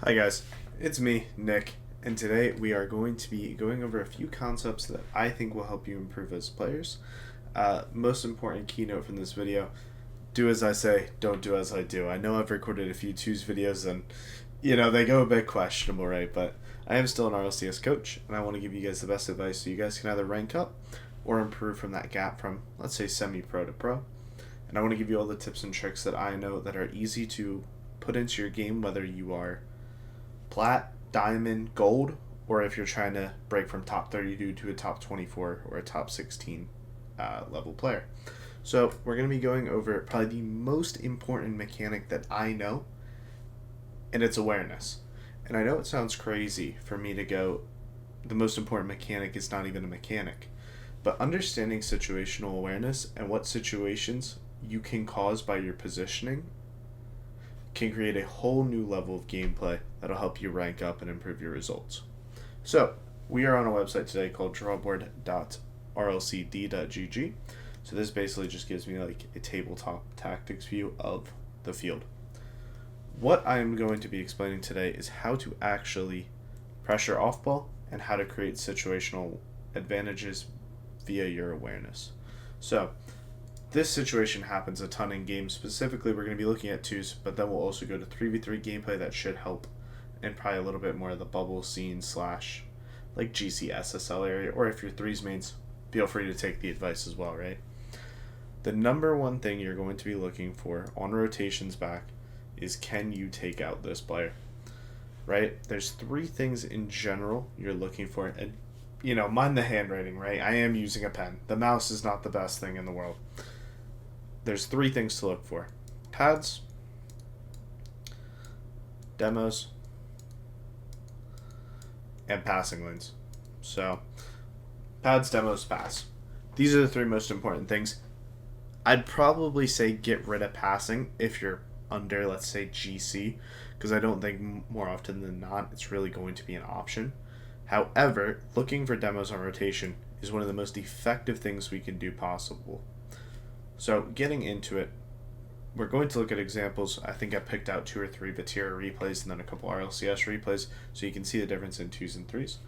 Hi guys, it's me, Nick, and today we are going to be going over a few concepts that I think will help you improve as players. Most important keynote from this video, do as I say, don't do as I do. I know I've recorded a few twos videos and, they go a bit questionable, right? But I am still an RLCS coach, and I want to give you guys the best advice so you guys can either rank up or improve from that gap from, let's say, semi-pro to pro. And I want to give you all the tips and tricks that I know that are easy to put into your game, whether you are plat, diamond, gold, or if you're trying to break from top 32 to a top 24 or a top 16 level player. So we're going to be going over probably the most important mechanic that I know, and it's awareness. And I know it sounds crazy for me to go, the most important mechanic is not even a mechanic, but understanding situational awareness and what situations you can cause by your positioning can create a whole new level of gameplay that'll help you rank up and improve your results. So, we are on a website today called drawboard.rlcd.gg. So this basically just gives me like a tabletop tactics view of the field. What I'm going to be explaining today is how to actually pressure off ball and how to create situational advantages via your awareness. So, this situation happens a ton in games. Specifically, we're going to be looking at twos, but then we'll also go to 3v3 gameplay that should help, and probably a little bit more of the bubble scene / like GC SSL area, or if you're threes mains, feel free to take the advice as well, right? The number one thing you're going to be looking for on rotations back is, can you take out this player, right? There's three things in general you're looking for, and mind the handwriting, right? I am using a pen. The mouse is not the best thing in the world. There's three things to look for: pads, demos, and passing lanes. So, pads, demos, pass. These are the three most important things. I'd probably say get rid of passing if you're under, let's say, GC, because I don't think more often than not it's really going to be an option. However, looking for demos on rotation is one of the most effective things we can do possible. So, getting into it, we're going to look at examples. I think I picked out 2 or 3 Vatira replays and then a couple RLCS replays so you can see the difference in 2s and 3s.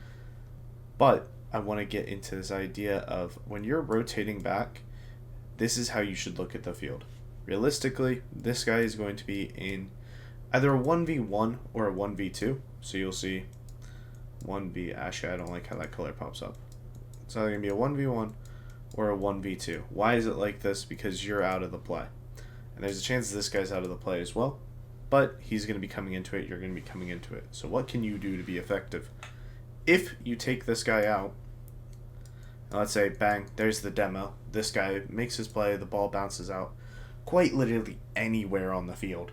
But I want to get into this idea of when you're rotating back, this is how you should look at the field. Realistically, this guy is going to be in either a 1v1 or a 1v2. So you'll see 1v, actually I don't like how that color pops up. It's either going to be a 1v1 or a 1v2. Why is it like this? Because you're out of the play. And there's a chance this guy's out of the play as well, but he's going to be coming into it, you're going to be coming into it. So what can you do to be effective? If you take this guy out, and let's say, bang, there's the demo. This guy makes his play, the ball bounces out quite literally anywhere on the field.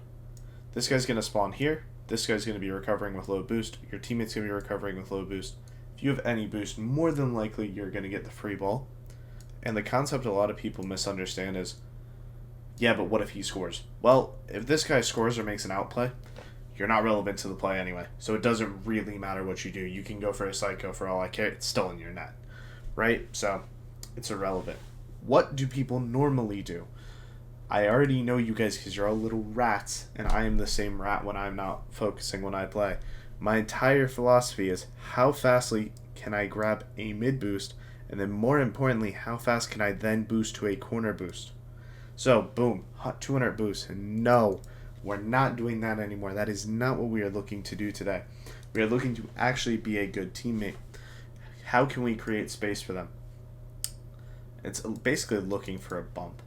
This guy's going to spawn here. This guy's going to be recovering with low boost. Your teammate's going to be recovering with low boost. If you have any boost, more than likely you're going to get the free ball. And the concept a lot of people misunderstand is, yeah, but what if he scores? Well, if this guy scores or makes an outplay, you're not relevant to the play anyway. So it doesn't really matter what you do. You can go for a psycho for all I care. It's still in your net, right? So it's irrelevant. What do people normally do? I already know you guys because you're all little rats, and I am the same rat when I'm not focusing when I play. My entire philosophy is, how fastly can I grab a mid boost, and then more importantly, how fast can I then boost to a corner boost? So, boom, 200 boost. No, we're not doing that anymore. That is not what we are looking to do today. We are looking to actually be a good teammate. How can we create space for them? It's basically looking for a bump.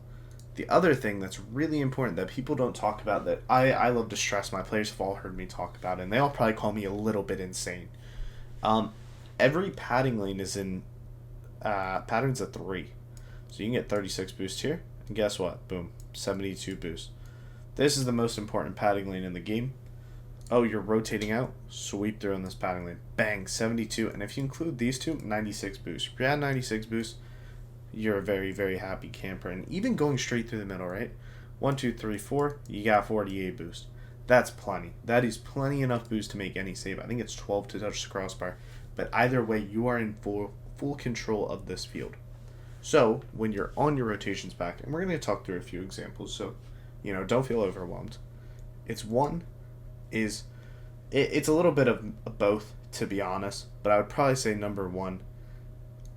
The other thing that's really important that people don't talk about, that I love to stress, my players have all heard me talk about it, and they all probably call me a little bit insane. Every padding lane is in patterns of 3. So you can get 36 boost here, and guess what? Boom, 72 boost. This is the most important padding lane in the game. Oh, you're rotating out? Sweep through on this padding lane. Bang, 72. And if you include these two, 96 boost. If you add 96 boost, you're a very, very happy camper. And even going straight through the middle, right? 1, 2, 3, 4, you got 48 boost. That's plenty. That is plenty enough boost to make any save. I think it's 12 to touch the crossbar. But either way, you are in full control of this field. So, when you're on your rotations back, and we're going to talk through a few examples, so, don't feel overwhelmed. It's one is It's a little bit of both, to be honest, but I would probably say number one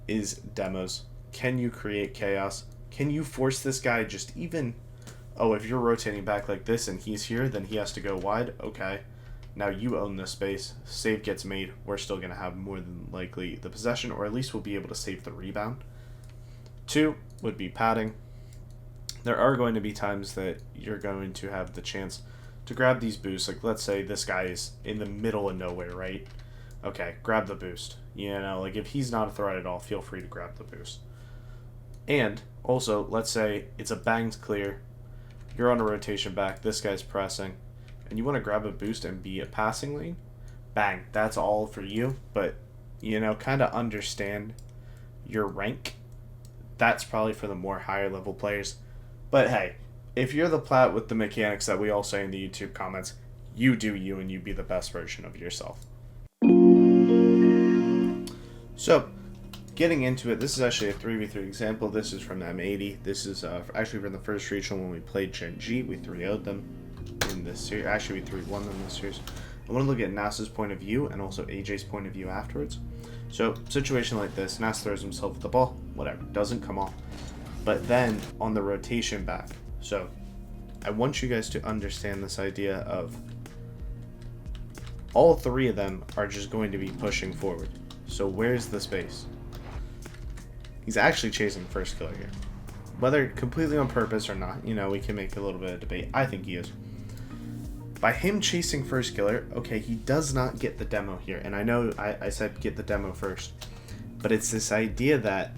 is demos. Can you create chaos? Can you force this guy just even... Oh, if you're rotating back like this and he's here, then he has to go wide. Okay. Now you own this space. Save gets made. We're still going to have more than likely the possession, or at least we'll be able to save the rebound. Two would be padding. There are going to be times that you're going to have the chance to grab these boosts. Like, let's say this guy is in the middle of nowhere, right? Okay, grab the boost. You know, like, if he's not a threat at all, feel free to grab the boost. And also, let's say it's a banged clear. You're on a rotation back. This guy's pressing. And you want to grab a boost and be a passing lane. Bang. That's all for you. But, you know, kind of understand your rank. That's probably for the more higher level players. But hey, if you're the plat with the mechanics that we all say in the YouTube comments, you do you and you be the best version of yourself. So, getting into it, this is actually a 3v3 example. This is from M80. This is actually from the first regional when we played Gen G. We 3-0'd them in this series. Actually, we 3-1 them in this series. I want to look at NASA's point of view and also AJ's point of view afterwards. So, situation like this, Nas throws himself at the ball, whatever, doesn't come off. But then, on the rotation back, so I want you guys to understand this idea of all three of them are just going to be pushing forward. So where's the space? He's actually chasing first killer here. Whether completely on purpose or not, you know, we can make a little bit of debate. I think he is. By him chasing first killer, okay, he does not get the demo here. And I know I said get the demo first. But it's this idea that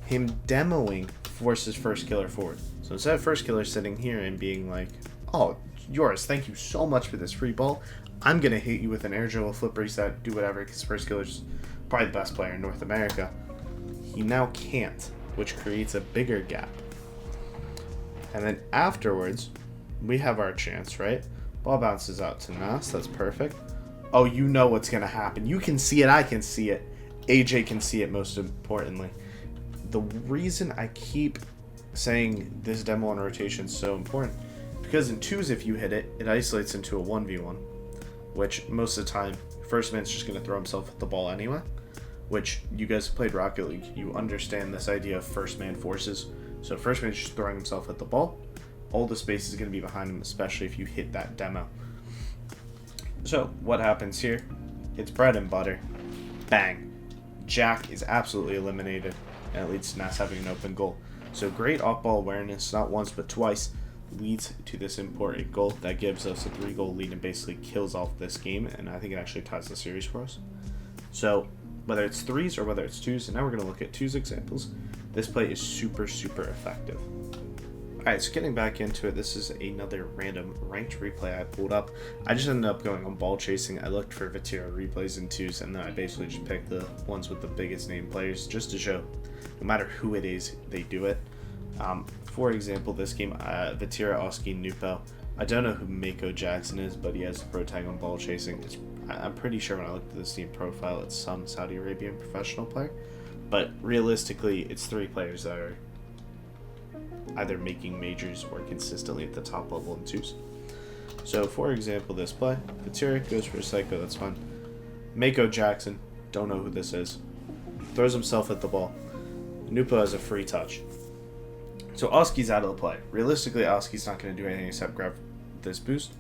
him demoing forces first killer forward. So instead of first killer sitting here and being like, oh, yours, thank you so much for this free ball, I'm going to hit you with an air dribble, flip reset, do whatever, because first killer's probably the best player in North America. He now can't, which creates a bigger gap. And then afterwards, we have our chance, right? Ball bounces out to Nas, that's perfect. Oh, you know what's going to happen. You can see it, I can see it. AJ can see it, most importantly. The reason I keep saying this demo on rotation is so important, because in twos, if you hit it, it isolates into a 1v1, which most of the time, first man's just going to throw himself at the ball anyway, which you guys have played Rocket League, you understand this idea of first man forces. So first man's just throwing himself at the ball, all the space is going to be behind him, especially if you hit that demo. So what happens here? It's bread and butter. Bang. Jack is absolutely eliminated, and it leads to Nas having an open goal. So great off-ball awareness, not once but twice, leads to this important goal that gives us a 3-goal lead and basically kills off this game, and I think it actually ties the series for us. So whether it's threes or whether it's twos, and now we're going to look at twos examples, this play is super, super effective. Alright, so getting back into it, this is another random ranked replay I pulled up. I just ended up going on ball chasing. I looked for Vatira replays in twos, and then I basically just picked the ones with the biggest name players just to show no matter who it is, they do it. For example, this game, Vatira, Oski, Nupo. I don't know who Mako Jackson is, but he has the pro tag on ball chasing. I'm pretty sure when I looked at this team profile, it's some Saudi Arabian professional player. But realistically, it's three players that are either making majors or consistently at the top level in twos. So, for example, this play, Vatira goes for a psycho, that's fine. Mako Jackson, don't know who this is, throws himself at the ball. Nupo has a free touch. So Oski's out of the play. Realistically, Oski's not going to do anything except grab this boost.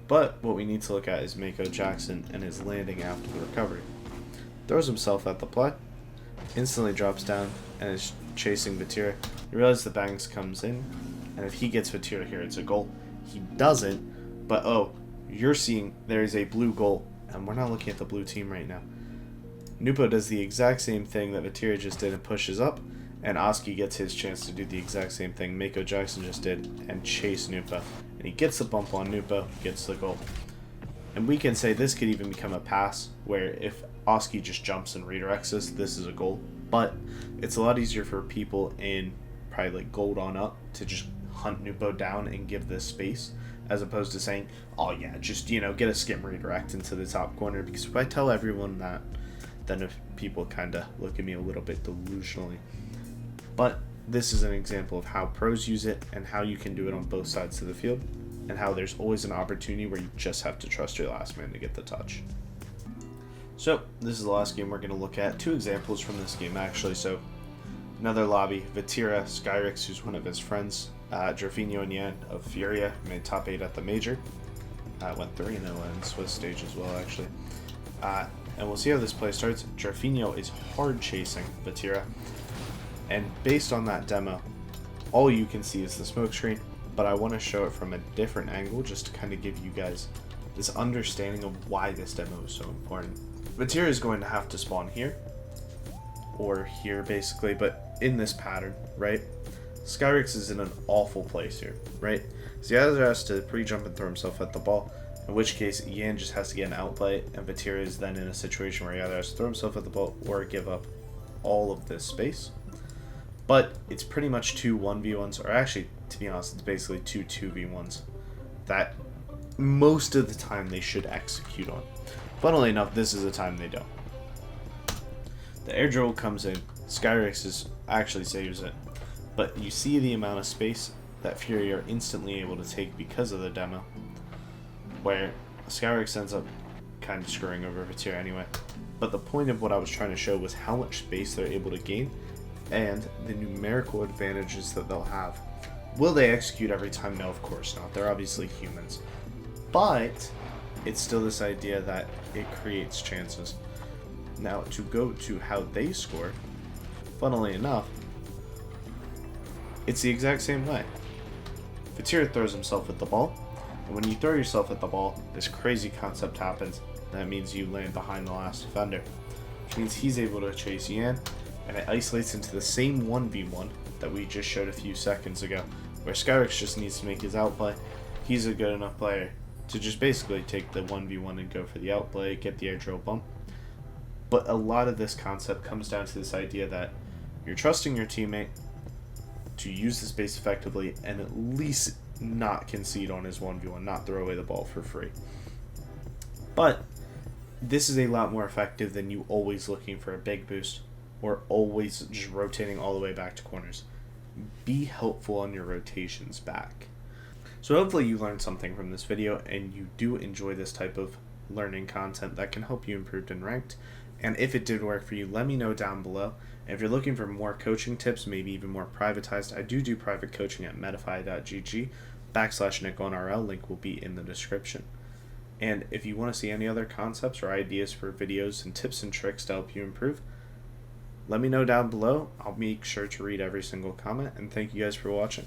But what we need to look at is Mako Jackson and his landing after the recovery. Throws himself at the play, instantly drops down, and is chasing Vatira. You realize the bangs comes in, and if he gets Vatira here, it's a goal. He doesn't, but oh, you're seeing there is a blue goal, and we're not looking at the blue team right now. Nupo does the exact same thing that Vatira just did and pushes up, and Oski gets his chance to do the exact same thing Mako Jackson just did and chase Nupo. And he gets the bump on Nupo, gets the goal. And we can say this could even become a pass, where if Oski just jumps and redirects this is a goal. But it's a lot easier for people in probably like gold on up to just hunt Nupo down and give this space, as opposed to saying, oh yeah, just, you know, get a skim redirect into the top corner. Because if I tell everyone that, then if people kind of look at me a little bit delusionally. But this is an example of how pros use it and how you can do it on both sides of the field. and how there's always an opportunity where you just have to trust your last man to get the touch. So this is the last game we're going to look at. 2 examples from this game actually. So another lobby, Vatira, Skyrix, who's one of his friends, Drafinho and Yan of Furia made top 8 at the major. Went 3-0 in Swiss stage as well actually. And we'll see how this play starts. Drafinho is hard chasing Vatira, and based on that demo, all you can see is the smoke screen, but I want to show it from a different angle just to kind of give you guys this understanding of why this demo is so important. Vatira is going to have to spawn here, or here basically, but in this pattern, right? Skyrix is in an awful place here, right? So he either has to pre-jump and throw himself at the ball, in which case Yan just has to get an outplay, and Vatira is then in a situation where he either has to throw himself at the ball or give up all of this space. But it's pretty much 2 1v1s, or actually, to be honest, it's basically 2 2v1s that most of the time they should execute on. Funnily enough, this is the time they don't. The air dribble comes in, Skyrix actually saves it, but you see the amount of space that Fury are instantly able to take because of the demo, where Skyrix ends up kind of screwing over Vatira anyway. But the point of what I was trying to show was how much space they're able to gain and the numerical advantages that they'll have. Will they execute every time? No, of course not. They're obviously humans. But it's still this idea that it creates chances. Now, to go to how they score, funnily enough, it's the exact same way. Vatira throws himself at the ball, and when you throw yourself at the ball, this crazy concept happens. That means you land behind the last defender, which means he's able to chase Yan, and it isolates into the same 1v1 that we just showed a few seconds ago, where Skyrix just needs to make his outplay. He's a good enough player to just basically take the 1v1 and go for the outplay, get the air drill bump. But a lot of this concept comes down to this idea that you're trusting your teammate to use the space effectively and at least not concede on his 1v1, not throw away the ball for free. But this is a lot more effective than you always looking for a big boost or always just rotating all the way back to corners. Be helpful on your rotations back. So hopefully you learned something from this video and you do enjoy this type of learning content that can help you improve in ranked. And if it did work for you, let me know down below. And if you're looking for more coaching tips, maybe even more privatized, I do private coaching at metafy.gg/NickOnRL. Link will be in the description. And if you want to see any other concepts or ideas for videos and tips and tricks to help you improve, let me know down below. I'll make sure to read every single comment, and thank you guys for watching.